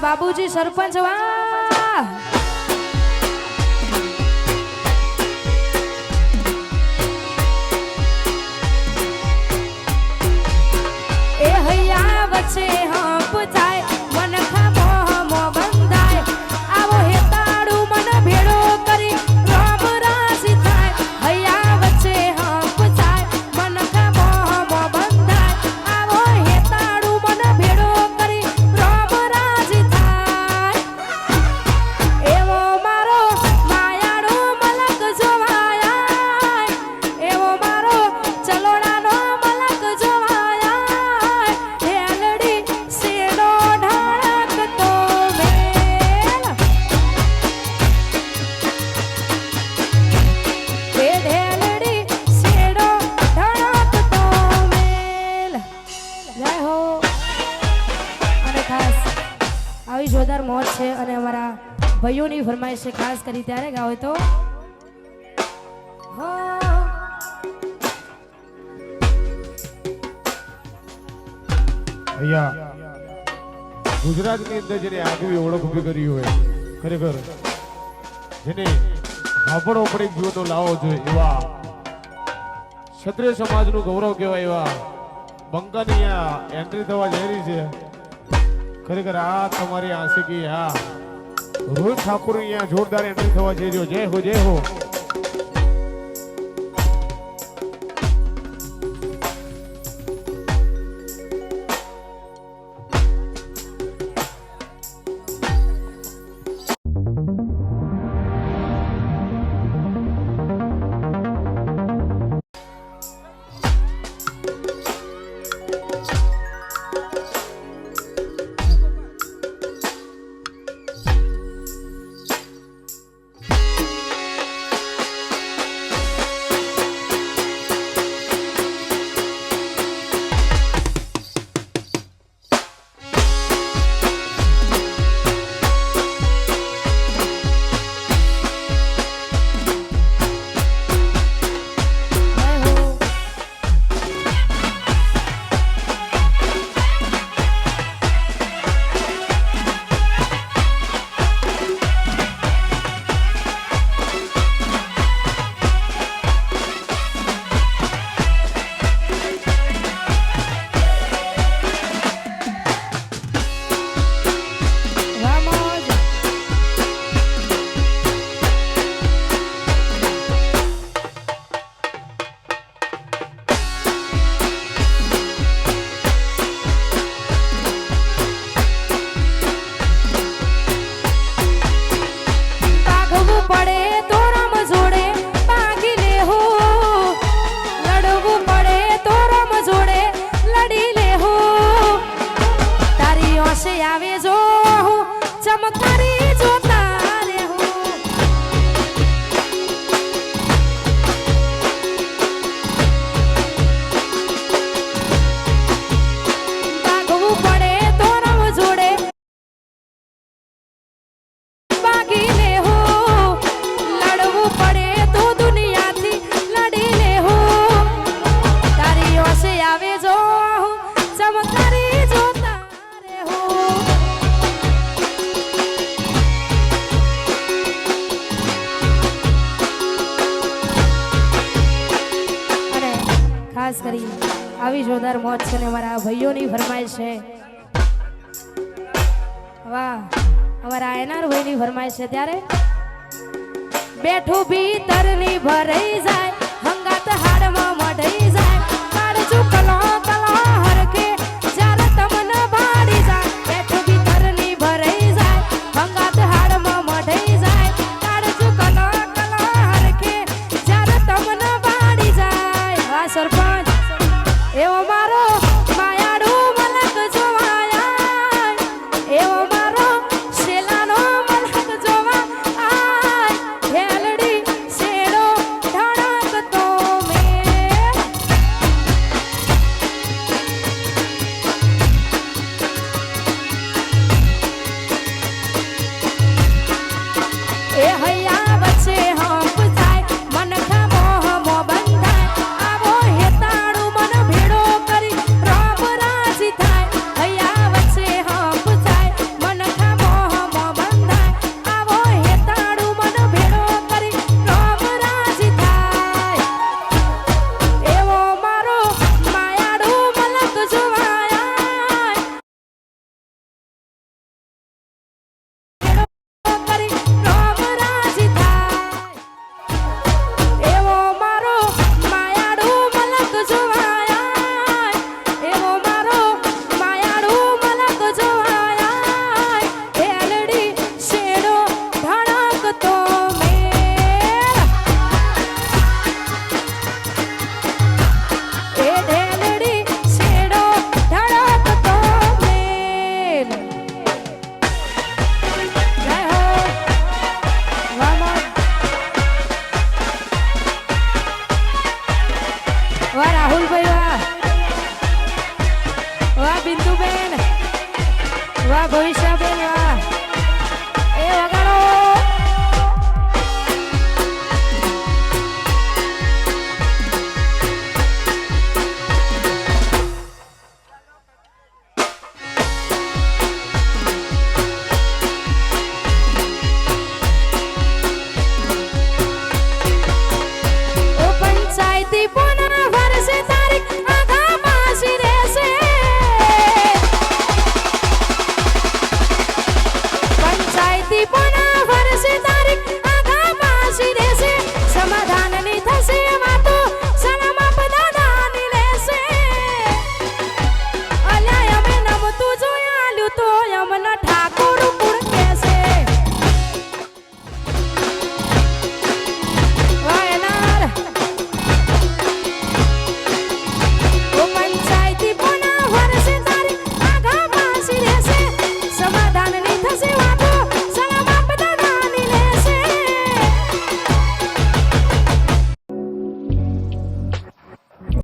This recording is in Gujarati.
बाबूजी सरपंच वाह ए हैया बच्चे हाँ पुताय मन खामो हमो बंधाय आवो हे ताड़ू मन भेड़ो करी राम राजी थाय हैया बच्चे हाँ पुताय मन खामो हमो बंधाय आवो हे ताड़ू मन भेड़ो करी राम राजी थाय एवो मारो मायाड़ो मलक जोवाया एवो मारो चलोड़ानो मलक जोवाया ढेलड़ी सेड़ो ढाळक तो मेल ए ढेलड़ी सेड़ो ढाळक तो मेल जय हो અને ખાસ આવી જોરદાર મોજ છે અને અમારા ભાઈઓની ફરમાઈશ છે ખાસ કરી ત્યારે ગાઓ તો હો અહીંયા ગુજરાતની અંદર જેને આગવી ઓળખ ઊભી કરી હોય ખરેખર જેને હાપડો પડી ગયો તો લાવો જોઈએ એવા ક્ષત્રિય સમાજનું ગૌરવ કહેવાય એવા બંકાની અહીંયા એન્ટ્રી થવા જઈ રહી છે ખરેખર આ તમારી આશિકી આ રોહિત ઠાકોર અહીંયા જોરદાર એન્ટ્રી થવા જઈ રહ્યો જય હો જય હો આવે જો ચમકારી જોતા રે હો ભાગવું પડે તો રમ જોડે ભાગી લે હો લડવું પડે તો દુનિયાથી લડી લે હો તારી ઓસે આવે જો ચમકારી જોતા જોરદાર મોજ છે ને અમારા ભાઈઓની ફરમાઈશ છે વાહ અમારા આયનાર ભાઈની ફરમાઈશ છે ત્યારે બેઠું ભીતરની ભરાઈ જાય હંગાત હાડમાં મઢાઈ જાય કાળજું કલો કલો હરકે જ્યારે તમને ભાડી જાય બેઠું ભીતરની ભરાઈ જાય હંગાત હાડમાં મઢાઈ જાય કાળજું કલો કલો હરકે જ્યારે તમને ભાડી જાય વાહ સરપંચ એવો મારો માયાડુ મલક જોવાયા એવો મારો શેલાનો મલક જોવા આય હેલડી શેડો ધડકતો મે એ હૈયા વચ્ચે હંપ જાય મનખા મોહમો બંધાય આવો હેતાળું મન ભેડો કરી રામ રાજી થાય હૈયા વચ્ચે હંપ જાય મનખા મોહમો બંધાય આવો હેતાળું મન ભેડો કરી રામ રાજી થાય એવો મારો માયાડુ મલક જોવાયા કરી રામ રાજી થાય એવો મારો માયાડુ મલક જોવાયા એવો મારો માયાડુ મલક જોવાયા હેલડી શેડો ધડકતો મેલ એ ઢેલડી શેડો ધડકતો મેલ જય હો વાહ મોજ. વાહ રાહુલભાઈ વાહ વાહ બિંદુબેન વાહ ભવિષ્યાબેન વાહ એ વગાડો ઓ પંચાયતી પોના વર્ષે તારીખ આઘા માસી રહેશે પંચાયતી પોના વર્ષે તારીખ આઘા માસી રહેશે સમાધાનની થશે વાતો સલામ બધાની લેશે અલ્યા અમે નમતું જોયાલ્યું તો અમને